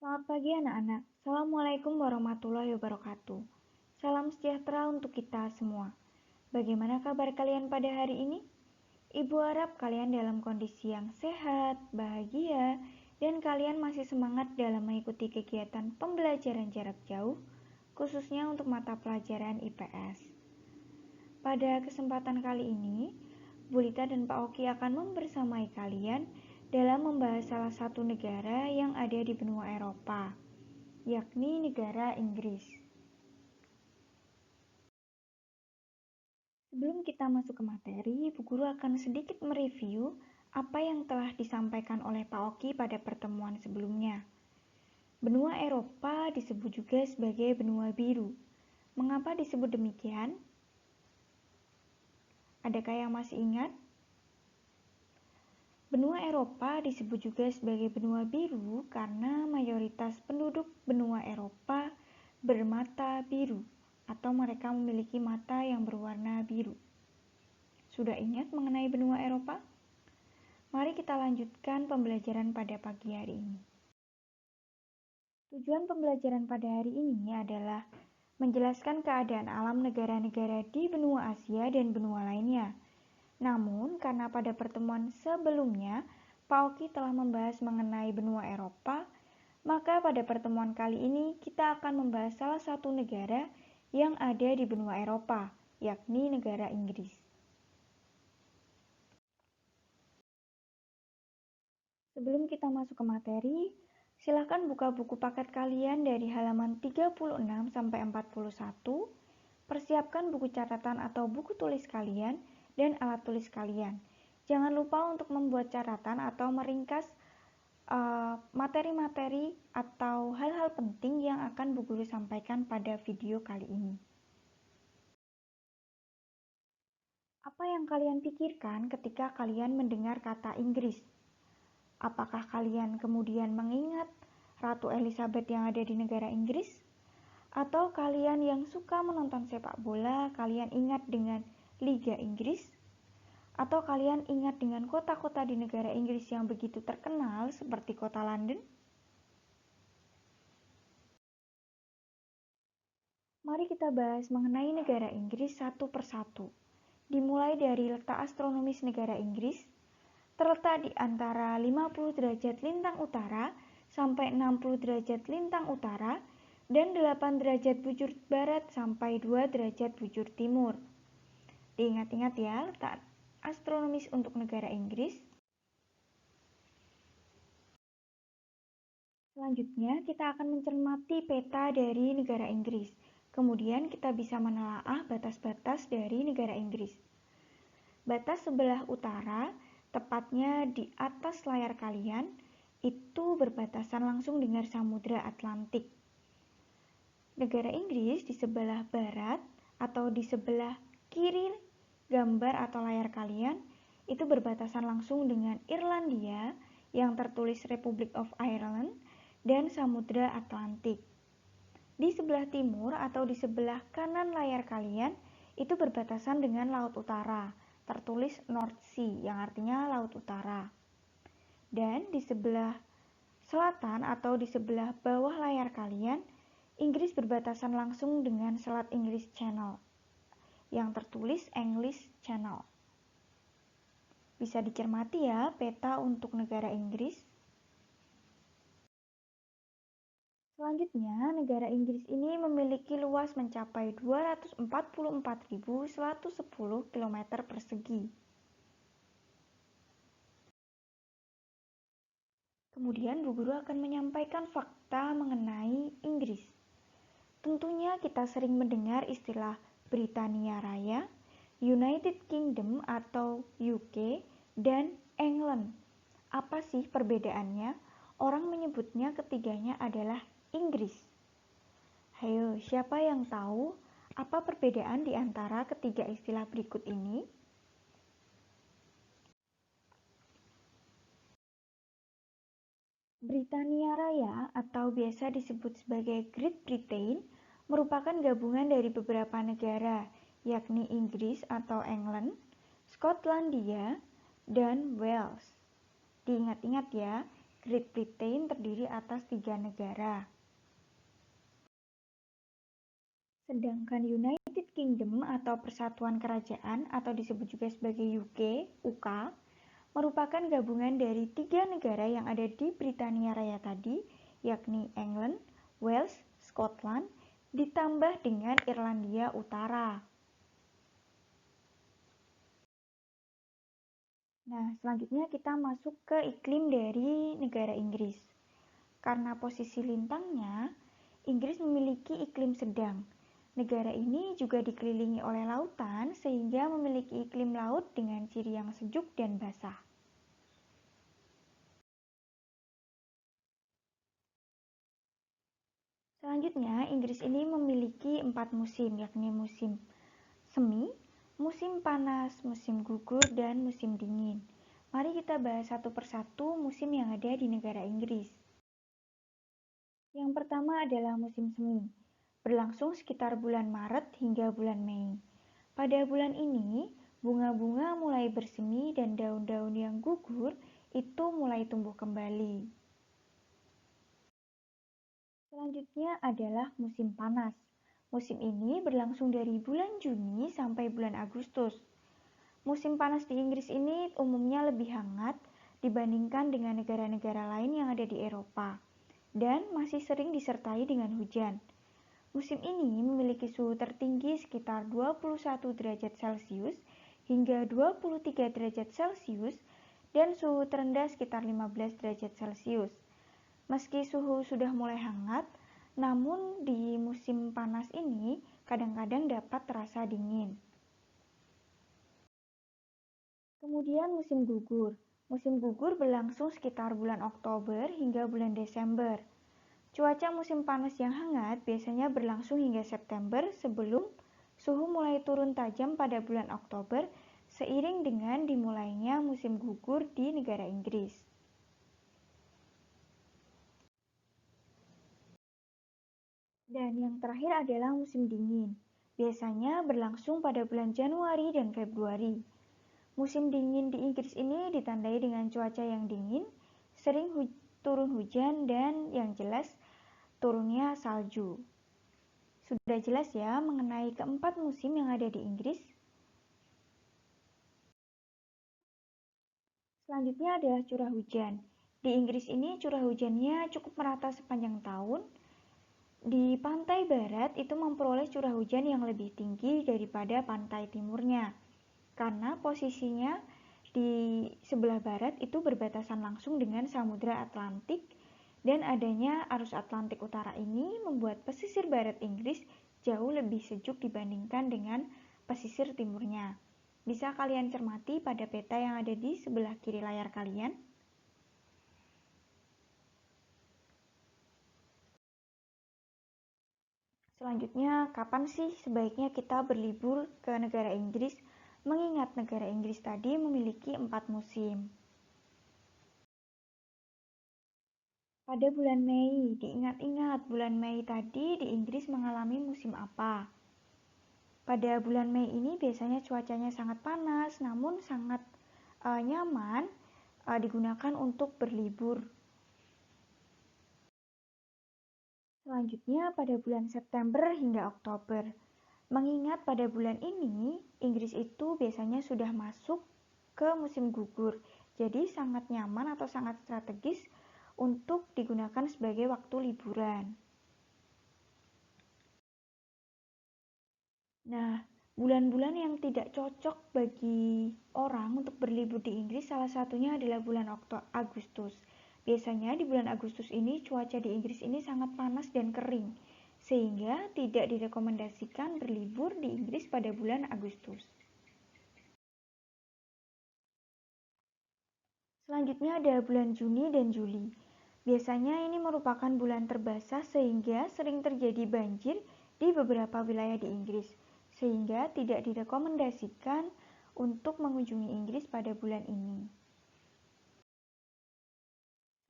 Selamat pagi anak-anak. Assalamualaikum warahmatullahi wabarakatuh. Salam sejahtera untuk kita semua. Bagaimana kabar kalian pada hari ini? Ibu harap kalian dalam kondisi yang sehat, bahagia, dan kalian masih semangat dalam mengikuti kegiatan pembelajaran jarak jauh, khususnya untuk mata pelajaran IPS. Pada kesempatan kali ini, Bu Lita dan Pak Oki akan membersamai kalian dalam membahas salah satu negara yang ada di benua Eropa, yakni negara Inggris. Sebelum kita masuk ke materi, Bu Guru akan sedikit mereview apa yang telah disampaikan oleh Pak Oki pada pertemuan sebelumnya. Benua Eropa disebut juga sebagai benua biru. Mengapa disebut demikian? Adakah yang masih ingat? Benua Eropa disebut juga sebagai benua biru karena mayoritas penduduk benua Eropa bermata biru atau mereka memiliki mata yang berwarna biru. Sudah ingat mengenai benua Eropa? Mari kita lanjutkan pembelajaran pada pagi hari ini. Tujuan pembelajaran pada hari ini adalah menjelaskan keadaan alam negara-negara di benua Asia dan benua lainnya. Namun, karena pada pertemuan sebelumnya, Pak Oki telah membahas mengenai benua Eropa, maka pada pertemuan kali ini kita akan membahas salah satu negara yang ada di benua Eropa, yakni negara Inggris. Sebelum kita masuk ke materi, silakan buka buku paket kalian dari halaman 36 sampai 41. Persiapkan buku catatan atau buku tulis kalian dan alat tulis kalian. Jangan lupa untuk membuat catatan atau meringkas materi-materi atau hal-hal penting yang akan Bu Guru sampaikan pada video kali ini. Apa yang kalian pikirkan ketika kalian mendengar kata Inggris? Apakah kalian kemudian mengingat Ratu Elizabeth yang ada di negara Inggris? Atau kalian yang suka menonton sepak bola, kalian ingat dengan Liga Inggris? Atau kalian ingat dengan kota-kota di negara Inggris yang begitu terkenal seperti kota London? Mari kita bahas mengenai negara Inggris satu persatu. Dimulai dari letak astronomis negara Inggris, terletak di antara 50 derajat lintang utara sampai 60 derajat lintang utara dan 8 derajat bujur barat sampai 2 derajat bujur timur. Diingat-ingat ya, letak astronomis untuk negara Inggris. Selanjutnya, kita akan mencermati peta dari negara Inggris. Kemudian kita bisa menelaah batas-batas dari negara Inggris. Batas sebelah utara, tepatnya di atas layar kalian, itu berbatasan langsung dengan Samudra Atlantik. Negara Inggris di sebelah barat atau di sebelah kiri gambar atau layar kalian, itu berbatasan langsung dengan Irlandia yang tertulis Republic of Ireland dan Samudra Atlantik. Di sebelah timur atau di sebelah kanan layar kalian, itu berbatasan dengan Laut Utara, tertulis North Sea yang artinya Laut Utara. Dan di sebelah selatan atau di sebelah bawah layar kalian, Inggris berbatasan langsung dengan Selat Inggris Channel yang tertulis English Channel. Bisa dicermati ya peta untuk negara Inggris. Selanjutnya, negara Inggris ini memiliki luas mencapai 244.110 km persegi. Kemudian Bu Guru akan menyampaikan fakta mengenai Inggris. Tentunya kita sering mendengar istilah Britania Raya, United Kingdom atau UK, dan England. Apa sih perbedaannya? Orang menyebutnya ketiganya adalah Inggris. Hayo, siapa yang tahu apa perbedaan di antara ketiga istilah berikut ini? Britania Raya atau biasa disebut sebagai Great Britain merupakan gabungan dari beberapa negara, yakni Inggris atau England, Skotlandia, dan Wales. Diingat-ingat ya, Great Britain terdiri atas 3 negara. Sedangkan United Kingdom atau Persatuan Kerajaan atau disebut juga sebagai UK, merupakan gabungan dari 3 negara yang ada di Britania Raya tadi, yakni England, Wales, Scotland, ditambah dengan Irlandia Utara. Nah, selanjutnya kita masuk ke iklim dari negara Inggris. Karena posisi lintangnya, Inggris memiliki iklim sedang. Negara ini juga dikelilingi oleh lautan sehingga memiliki iklim laut dengan ciri yang sejuk dan basah. Selanjutnya, Inggris ini memiliki 4 musim, yakni musim semi, musim panas, musim gugur, dan musim dingin. Mari kita bahas satu persatu musim yang ada di negara Inggris. Yang pertama adalah musim semi, berlangsung sekitar bulan Maret hingga bulan Mei. Pada bulan ini, bunga-bunga mulai bersemi dan daun-daun yang gugur itu mulai tumbuh kembali. Selanjutnya adalah musim panas. Musim ini berlangsung dari bulan Juni sampai bulan Agustus. Musim panas di Inggris ini umumnya lebih hangat dibandingkan dengan negara-negara lain yang ada di Eropa dan masih sering disertai dengan hujan. Musim ini memiliki suhu tertinggi sekitar 21 derajat Celcius hingga 23 derajat Celcius dan suhu terendah sekitar 15 derajat Celcius. Meski suhu sudah mulai hangat, namun di musim panas ini kadang-kadang dapat terasa dingin. Kemudian musim gugur. Musim gugur berlangsung sekitar bulan Oktober hingga bulan Desember. Cuaca musim panas yang hangat biasanya berlangsung hingga September sebelum suhu mulai turun tajam pada bulan Oktober seiring dengan dimulainya musim gugur di negara Inggris. Dan yang terakhir adalah musim dingin. Biasanya berlangsung pada bulan Januari dan Februari. Musim dingin di Inggris ini ditandai dengan cuaca yang dingin, sering turun hujan, dan yang jelas turunnya salju. Sudah jelas ya mengenai keempat musim yang ada di Inggris. Selanjutnya adalah curah hujan. Di Inggris ini curah hujannya cukup merata sepanjang tahun. Di pantai barat itu memperoleh curah hujan yang lebih tinggi daripada pantai timurnya. Karena posisinya di sebelah barat itu berbatasan langsung dengan Samudra Atlantik dan adanya arus Atlantik Utara ini membuat pesisir barat Inggris jauh lebih sejuk dibandingkan dengan pesisir timurnya. Bisa kalian cermati pada peta yang ada di sebelah kiri layar kalian. Selanjutnya, kapan sih sebaiknya kita berlibur ke negara Inggris? Mengingat negara Inggris tadi memiliki 4 musim. Pada bulan Mei, diingat-ingat bulan Mei tadi di Inggris mengalami musim apa? Pada bulan Mei ini biasanya cuacanya sangat panas, namun sangat nyaman digunakan untuk berlibur. Selanjutnya pada bulan September hingga Oktober. Mengingat pada bulan ini, Inggris itu biasanya sudah masuk ke musim gugur. Jadi sangat nyaman atau sangat strategis untuk digunakan sebagai waktu liburan. Nah, bulan-bulan yang tidak cocok bagi orang untuk berlibur di Inggris salah satunya adalah bulan Agustus. Biasanya di bulan Agustus ini cuaca di Inggris ini sangat panas dan kering, sehingga tidak direkomendasikan berlibur di Inggris pada bulan Agustus. Selanjutnya ada bulan Juni dan Juli. Biasanya ini merupakan bulan terbasah sehingga sering terjadi banjir di beberapa wilayah di Inggris, sehingga tidak direkomendasikan untuk mengunjungi Inggris pada bulan ini.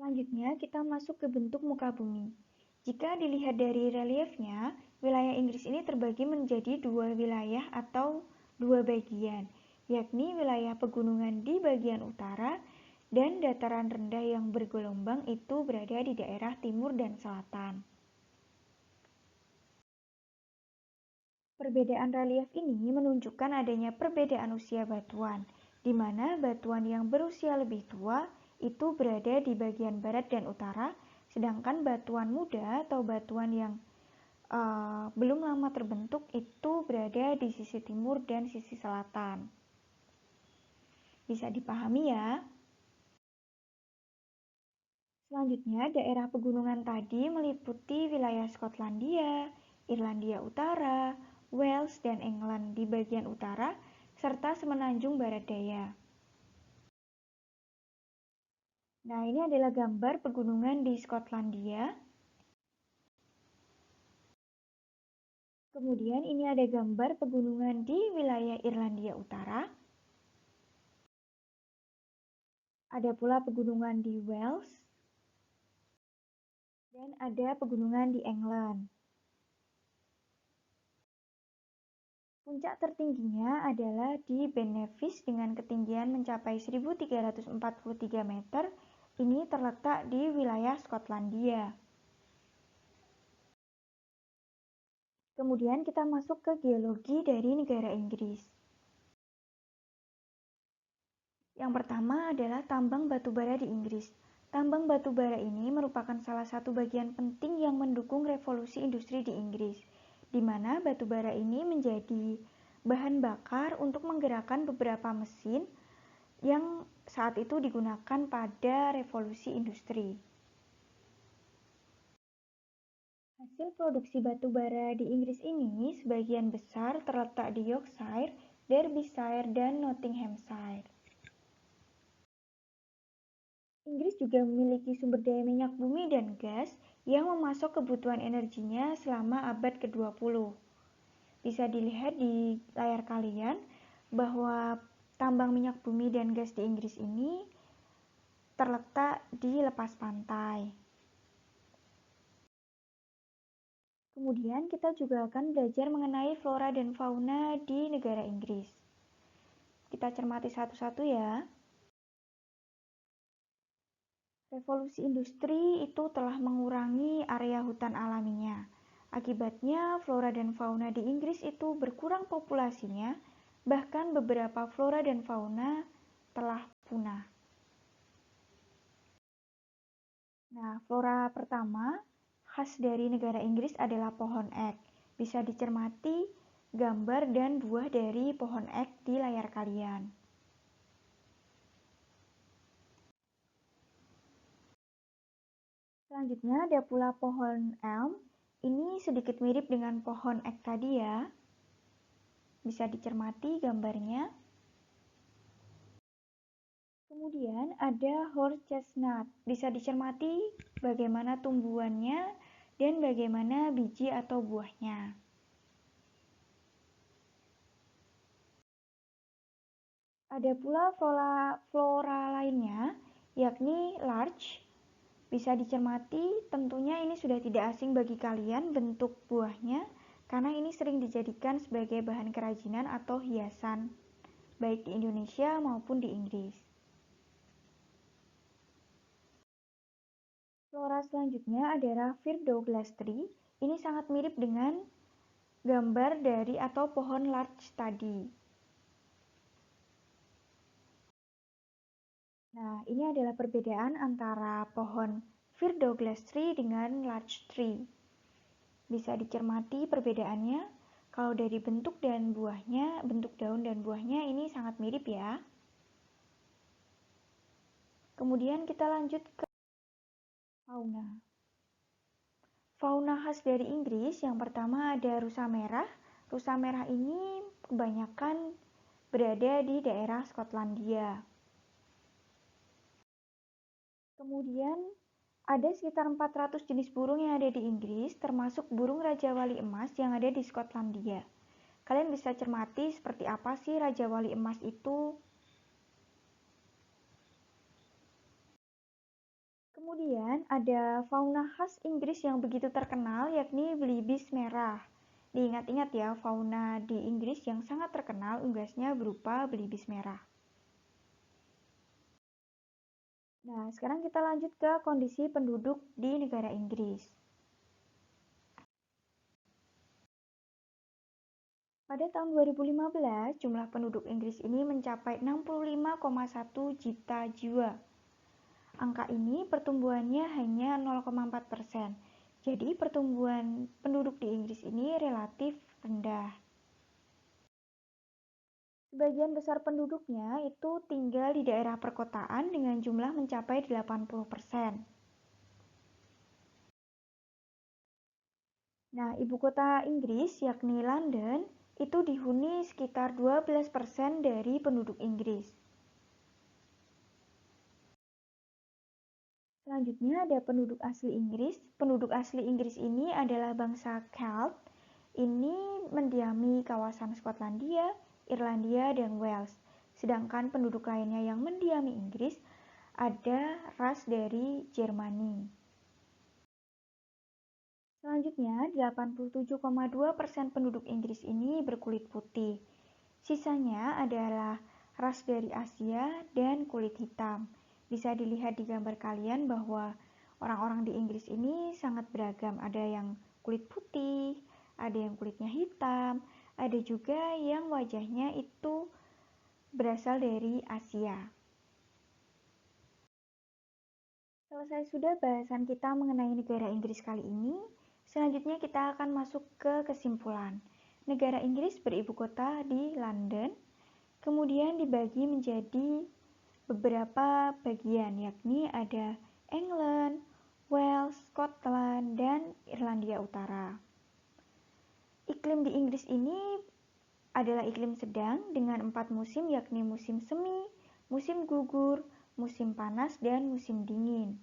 Selanjutnya kita masuk ke bentuk muka bumi. Jika dilihat dari reliefnya, wilayah Inggris ini terbagi menjadi 2 wilayah atau 2 bagian, yakni wilayah pegunungan di bagian utara dan dataran rendah yang bergelombang itu berada di daerah timur dan selatan. Perbedaan relief ini menunjukkan adanya perbedaan usia batuan, di mana batuan yang berusia lebih tua itu berada di bagian barat dan utara, sedangkan batuan muda atau batuan yang belum lama terbentuk itu berada di sisi timur dan sisi selatan. Bisa dipahami ya? Selanjutnya, daerah pegunungan tadi meliputi wilayah Skotlandia, Irlandia Utara, Wales, dan England di bagian utara, serta semenanjung barat daya. Nah, ini adalah gambar pegunungan di Skotlandia. Kemudian ini ada gambar pegunungan di wilayah Irlandia Utara. Ada pula pegunungan di Wales. Dan ada pegunungan di England. Puncak tertingginya adalah di Ben Nevis dengan ketinggian mencapai 1.343 meter. Ini terletak di wilayah Skotlandia. Kemudian kita masuk ke geologi dari negara Inggris. Yang pertama adalah tambang batubara di Inggris. Tambang batubara ini merupakan salah satu bagian penting yang mendukung revolusi industri di Inggris, di mana batubara ini menjadi bahan bakar untuk menggerakkan beberapa mesin yang saat itu digunakan pada revolusi industri. Hasil produksi batu bara di Inggris ini sebagian besar terletak di Yorkshire, Derbyshire, dan Nottinghamshire. Inggris juga memiliki sumber daya minyak bumi dan gas yang memasok kebutuhan energinya selama abad ke-20. Bisa dilihat di layar kalian bahwa tambang minyak bumi dan gas di Inggris ini terletak di lepas pantai. Kemudian kita juga akan belajar mengenai flora dan fauna di negara Inggris. Kita cermati satu-satu ya. Revolusi industri itu telah mengurangi area hutan alaminya. Akibatnya, flora dan fauna di Inggris itu berkurang populasinya, bahkan beberapa flora dan fauna telah punah. Nah, flora pertama khas dari negara Inggris adalah pohon ek. Bisa dicermati gambar dan buah dari pohon ek di layar kalian. Selanjutnya ada pula pohon elm. Ini sedikit mirip dengan pohon ek tadi ya. Bisa dicermati gambarnya. Kemudian ada horse chestnut. Bisa dicermati bagaimana tumbuhannya dan bagaimana biji atau buahnya. Ada pula flora lainnya, yakni larch. Bisa dicermati, tentunya ini sudah tidak asing bagi kalian bentuk buahnya, karena ini sering dijadikan sebagai bahan kerajinan atau hiasan, baik di Indonesia maupun di Inggris. Flora selanjutnya adalah Fir Douglas tree. Ini sangat mirip dengan gambar dari atau pohon larch tadi. Nah, ini adalah perbedaan antara pohon Fir Douglas tree dengan larch tree. Bisa dicermati perbedaannya. Kalau dari bentuk dan buahnya, bentuk daun dan buahnya ini sangat mirip ya. Kemudian kita lanjut ke fauna. Fauna khas dari Inggris yang pertama ada rusa merah. Rusa merah ini kebanyakan berada di daerah Skotlandia. Kemudian ada sekitar 400 jenis burung yang ada di Inggris, termasuk burung Raja Wali Emas yang ada di Skotlandia. Kalian bisa cermati seperti apa sih Raja Wali Emas itu. Kemudian ada fauna khas Inggris yang begitu terkenal yakni belibis merah. Diingat-ingat ya, fauna di Inggris yang sangat terkenal unggasnya berupa belibis merah. Nah, sekarang kita lanjut ke kondisi penduduk di negara Inggris. Pada tahun 2015, jumlah penduduk Inggris ini mencapai 65,1 juta jiwa. Angka ini pertumbuhannya hanya 0,4%. Jadi pertumbuhan penduduk di Inggris ini relatif rendah. Sebagian besar penduduknya itu tinggal di daerah perkotaan dengan jumlah mencapai 80%. Nah, ibu kota Inggris yakni London itu dihuni sekitar 12% dari penduduk Inggris. Selanjutnya ada penduduk asli Inggris. Penduduk asli Inggris ini adalah bangsa Celt. Ini mendiami kawasan Skotlandia, Irlandia, dan Wales. Sedangkan penduduk lainnya yang mendiami Inggris ada ras dari Jermani. Selanjutnya, 87,2% penduduk Inggris ini berkulit putih. Sisanya adalah ras dari Asia dan kulit hitam. Bisa dilihat di gambar kalian bahwa orang-orang di Inggris ini sangat beragam. Ada yang kulit putih, ada yang kulitnya hitam, ada juga yang wajahnya itu berasal dari Asia. Selesai sudah bahasan kita mengenai negara Inggris kali ini. Selanjutnya kita akan masuk ke kesimpulan. Negara Inggris beribu kota di London, kemudian dibagi menjadi beberapa bagian, yakni ada England, Wales, Scotland, dan Irlandia Utara. Iklim di Inggris ini adalah iklim sedang dengan 4 musim, yakni musim semi, musim gugur, musim panas, dan musim dingin.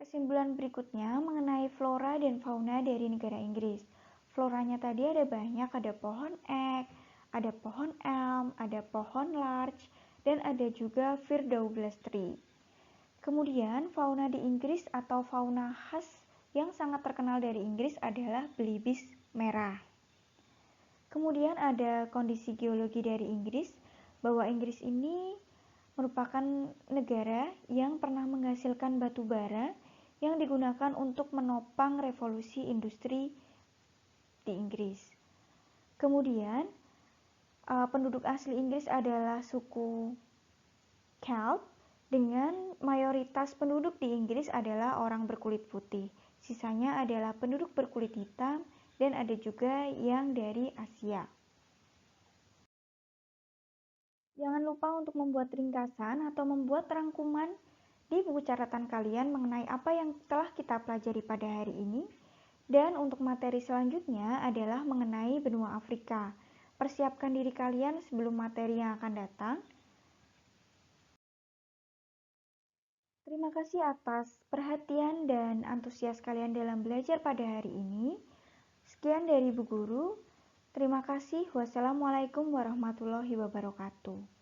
Kesimpulan berikutnya mengenai flora dan fauna dari negara Inggris. Floranya tadi ada banyak, ada pohon ek, ada pohon elm, ada pohon larch, dan ada juga Firdaus tree. Kemudian fauna di Inggris atau fauna khas yang sangat terkenal dari Inggris adalah belibis merah. Kemudian ada kondisi geologi dari Inggris, bahwa Inggris ini merupakan negara yang pernah menghasilkan batu bara yang digunakan untuk menopang revolusi industri di Inggris. Kemudian penduduk asli Inggris adalah suku Celt, dengan mayoritas penduduk di Inggris adalah orang berkulit putih. Sisanya adalah penduduk berkulit hitam dan ada juga yang dari Asia. Jangan lupa untuk membuat ringkasan atau membuat rangkuman di buku catatan kalian mengenai apa yang telah kita pelajari pada hari ini. Dan untuk materi selanjutnya adalah mengenai benua Afrika. Persiapkan diri kalian sebelum materi yang akan datang. Terima kasih atas perhatian dan antusias kalian dalam belajar pada hari ini. Sekian dari Bu Guru. Terima kasih. Wassalamualaikum warahmatullahi wabarakatuh.